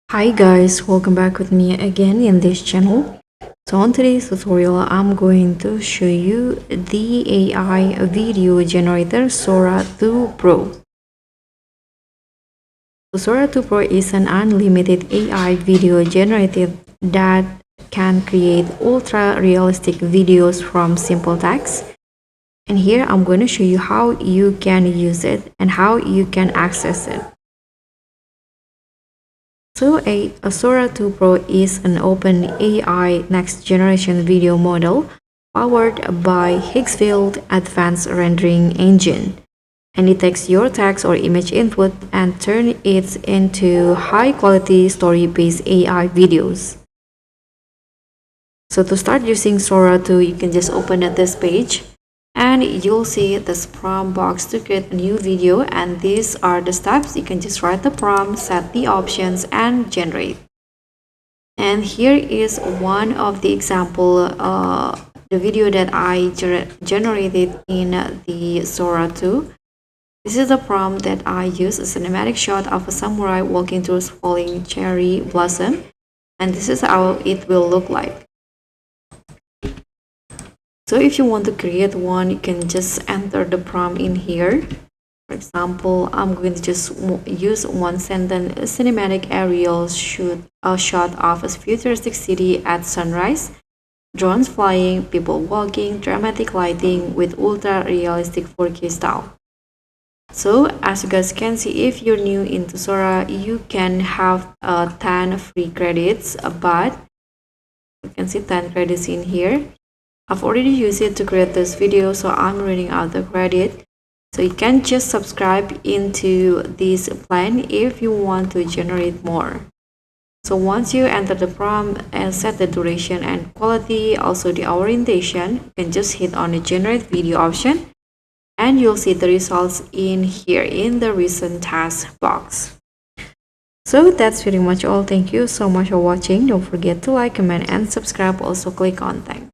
Hi guys, welcome back with me again in this channel. So on today's tutorial, I'm going to show you the AI video generator Sora 2 Pro. So Sora 2 Pro is an unlimited AI video generator that can create ultra realistic videos from simple text. And here I'm going to show you how you can use it and how you can access it. So a Sora 2 Pro is an open AI next generation video model powered by Higgsfield Advanced Rendering Engine. And it takes your text or image input and turn it into high quality story based AI videos. So to start using Sora 2, you can just open at this page and you'll see this prompt box to create a new video, and these are the steps. You can just write the prompt, set the options, and generate. And here is one of the example the video that I generated in the Sora 2. This is the prompt that I use, a cinematic shot of a samurai walking through falling cherry blossom, and this is how it will look like. So if you want to create one, you can just enter the prompt in here. For example, I'm going to just use one sentence: a cinematic aerial shot of a futuristic city at sunrise, drones flying, people walking, dramatic lighting with ultra realistic 4K style. So as you guys can see, if you're new into Sora, you can have 10 free credits, but you can see 10 credits in here. I've already used it to create this video, so I'm running out the credit. So you can just subscribe into this plan if you want to generate more. So once you enter the prompt and set the duration and quality, also the orientation, you can just hit on the generate video option and you'll see the results in here in the recent task box. So that's pretty much all. Thank you so much for watching. Don't forget to like, comment, and subscribe. Also click on thanks.